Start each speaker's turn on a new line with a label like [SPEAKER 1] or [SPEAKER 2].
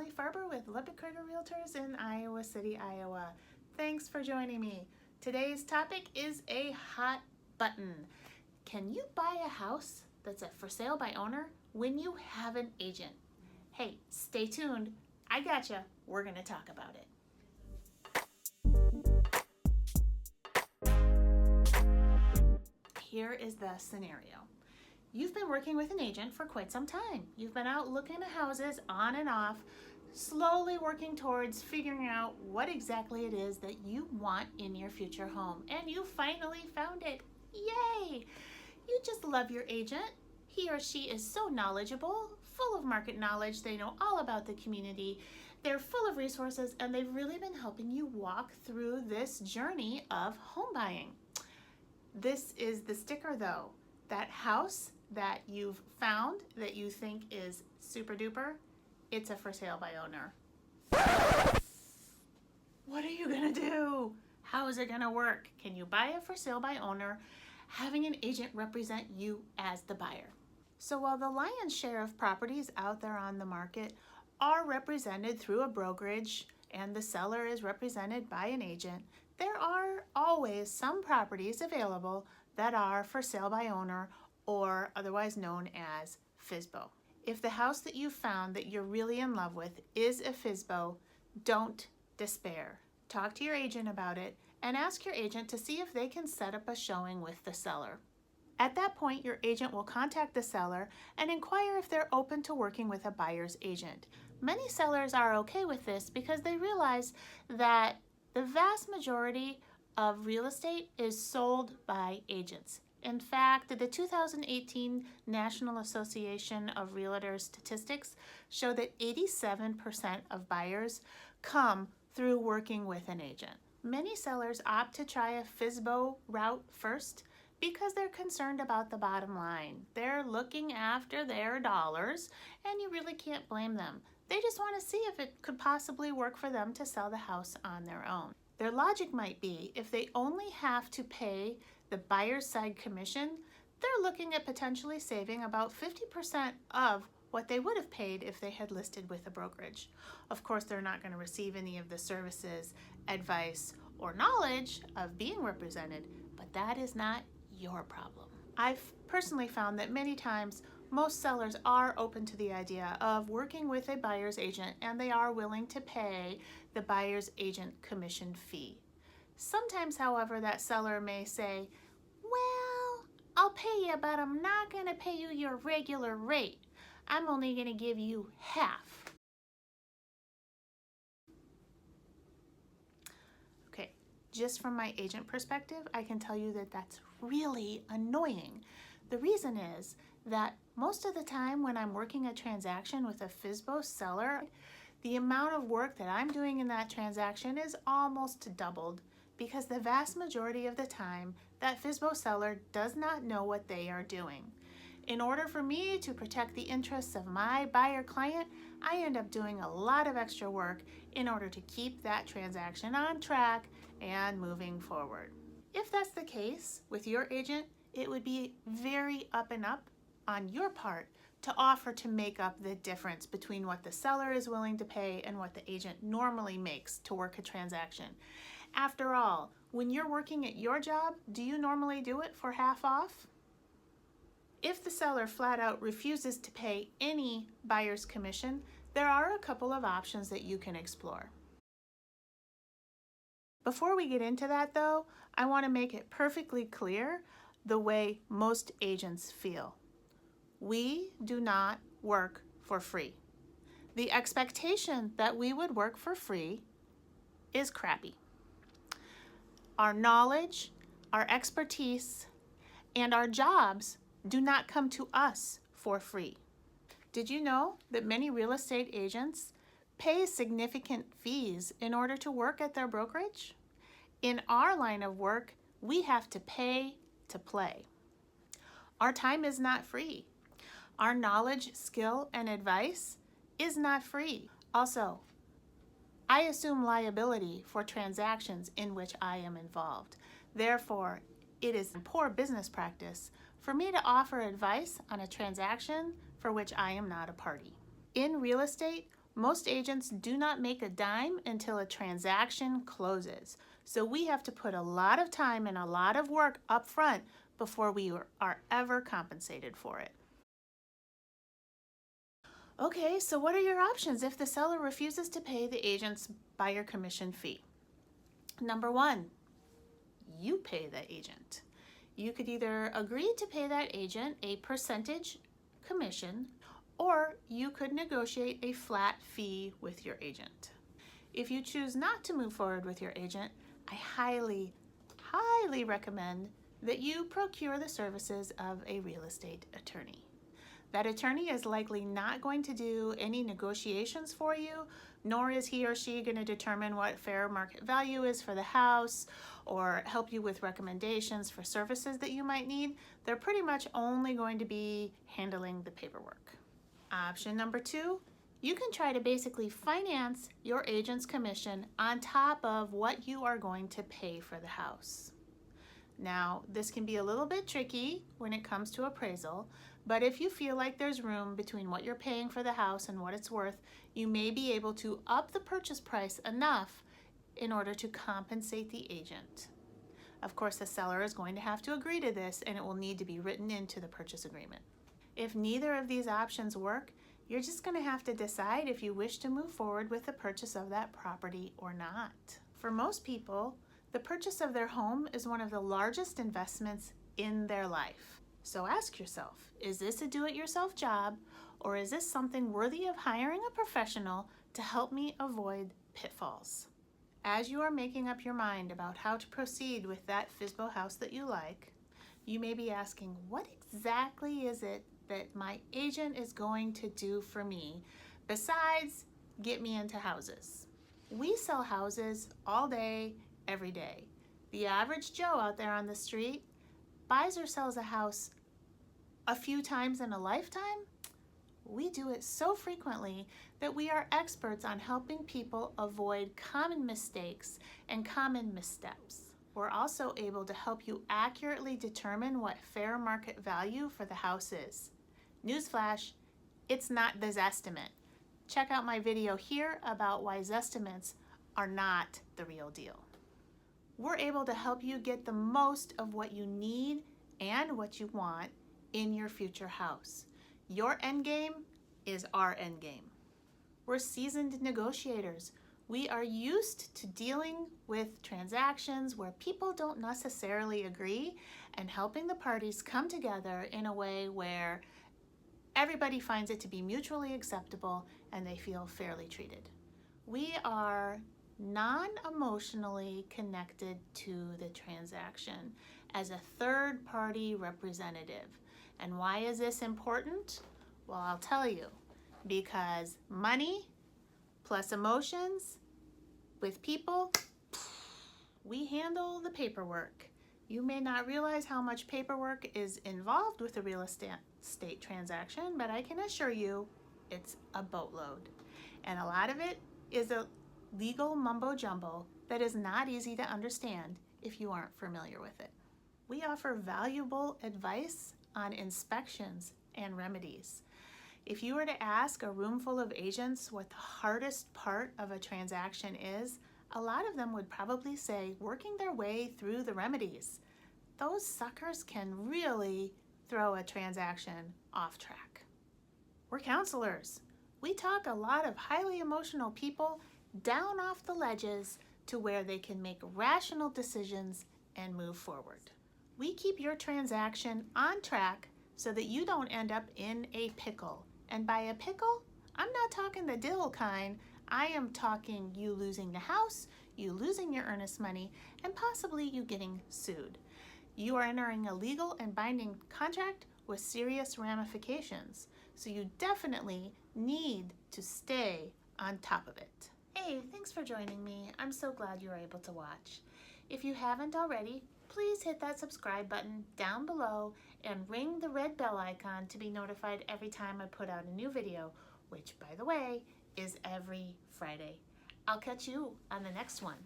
[SPEAKER 1] Farber with Leopard Crater Realtors in Iowa City, Iowa. Thanks for joining me. Today's topic is a hot button. Can you buy a house that's a for sale by owner when you have an agent? Hey, stay tuned. I gotcha. We're going to talk about it. Here is the scenario. You've been working with an agent for quite some time. You've been out looking at houses on and off, slowly working towards figuring out what exactly it is that you want in your future home. And you finally found it. Yay! You just love your agent. He or she is so knowledgeable, full of market knowledge. They know all about the community. They're full of resources, and they've really been helping you walk through this journey of home buying. This is the sticker though. That house that you've found that you think is super duper, it's a for sale by owner. What are you gonna do? How is it gonna work? Can you buy a for sale by owner having an agent represent you as the buyer? So while the lion's share of properties out there on the market are represented through a brokerage and the seller is represented by an agent, there are always some properties available that are for sale by owner, or otherwise known as FSBO. If the house that you found that you're really in love with is a FSBO, don't despair. Talk to your agent about it and ask your agent to see if they can set up a showing with the seller. At that point, your agent will contact the seller and inquire if they're open to working with a buyer's agent. Many sellers are okay with this because they realize that the vast majority of real estate is sold by agents. In fact, the 2018 National Association of Realtors statistics show that 87% of buyers come through working with an agent. Many sellers opt to try a FSBO route first because they're concerned about the bottom line. They're looking after their dollars, and you really can't blame them. They just want to see if it could possibly work for them to sell the house on their own. Their logic might be if they only have to pay the buyer's side commission, they're looking at potentially saving about 50% of what they would have paid if they had listed with a brokerage. Of course, they're not going to receive any of the services, advice, or knowledge of being represented, but that is not your problem. I've personally found that many times most sellers are open to the idea of working with a buyer's agent, and they are willing to pay the buyer's agent commission fee. Sometimes, however, that seller may say, well, I'll pay you, but I'm not going to pay you your regular rate. I'm only going to give you half. Okay, just from my agent perspective, I can tell you that that's really annoying. The reason is that most of the time when I'm working a transaction with a FSBO seller, the amount of work that I'm doing in that transaction is almost doubled, because the vast majority of the time that FSBO seller does not know what they are doing. In order for me to protect the interests of my buyer client, I end up doing a lot of extra work in order to keep that transaction on track and moving forward. If that's the case with your agent, it would be very up and up on your part to offer to make up the difference between what the seller is willing to pay and what the agent normally makes to work a transaction. After all, when you're working at your job, do you normally do it for half off? If the seller flat out refuses to pay any buyer's commission, there are a couple of options that you can explore. Before we get into that though, I want to make it perfectly clear the way most agents feel. We do not work for free. The expectation that we would work for free is crappy. Our knowledge, our expertise, and our jobs do not come to us for free. Did you know that many real estate agents pay significant fees in order to work at their brokerage? In our line of work, we have to pay to play. Our time is not free. Our knowledge, skill, and advice is not free. Also, I assume liability for transactions in which I am involved. Therefore, it is poor business practice for me to offer advice on a transaction for which I am not a party. In real estate, Most agents do not make a dime until a transaction closes. So we have to put a lot of time and a lot of work up front before we are ever compensated for it. Okay, so what are your options if the seller refuses to pay the agent's buyer commission fee? Number one, you pay the agent. You could either agree to pay that agent a percentage commission, or you could negotiate a flat fee with your agent. If you choose not to move forward with your agent, I highly recommend that you procure the services of a real estate attorney. That attorney is likely not going to do any negotiations for you, nor is he or she going to determine what fair market value is for the house or help you with recommendations for services that you might need. They're pretty much only going to be handling the paperwork. Option number two, you can try to basically finance your agent's commission on top of what you are going to pay for the house. Now, this can be a little bit tricky when it comes to appraisal, but if you feel like there's room between what you're paying for the house and what it's worth, you may be able to up the purchase price enough in order to compensate the agent. Of course, the seller is going to have to agree to this, and it will need to be written into the purchase agreement. If neither of these options work, you're just going to have to decide if you wish to move forward with the purchase of that property or not. For most people, the purchase of their home is one of the largest investments in their life. So ask yourself, is this a do-it-yourself job, or is this something worthy of hiring a professional to help me avoid pitfalls? As you are making up your mind about how to proceed with that FSBO house that you like, you may be asking, what exactly is it that my agent is going to do for me besides get me into houses? We sell houses all day, every day. The average Joe out there on the street buys or sells a house a few times in a lifetime. We do it so frequently that we are experts on helping people avoid common mistakes and common missteps. We're also able to help you accurately determine what fair market value for the house is. Newsflash, it's not the Zestimate. Check out my video here about why Zestimates are not the real deal. We're able to help you get the most of what you need and what you want in your future house. Your end game is our end game. We're seasoned negotiators. We are used to dealing with transactions where people don't necessarily agree and helping the parties come together in a way where everybody finds it to be mutually acceptable and they feel fairly treated. We are non-emotionally connected to the transaction as a third-party representative. And why is this important? Well, I'll tell you. Because money plus emotions with people, we handle the paperwork. You may not realize how much paperwork is involved with a real estate transaction, but I can assure you it's a boatload. And a lot of it is a legal mumbo jumbo that is not easy to understand if you aren't familiar with it. We offer valuable advice on inspections and remedies. If you were to ask a room full of agents what the hardest part of a transaction is, a lot of them would probably say working their way through the remedies. Those suckers can really throw a transaction off track. We're counselors. We talk a lot of highly emotional people down off the ledges to where they can make rational decisions and move forward. We keep your transaction on track so that you don't end up in a pickle. And by a pickle, I'm not talking the dill kind. I am talking you losing the house, you losing your earnest money, and possibly you getting sued. You are entering a legal and binding contract with serious ramifications, so you definitely need to stay on top of it. Hey, thanks for joining me. I'm so glad you were able to watch. If you haven't already, please hit that subscribe button down below and ring the red bell icon to be notified every time I put out a new video, which, by the way, is every Friday. I'll catch you on the next one.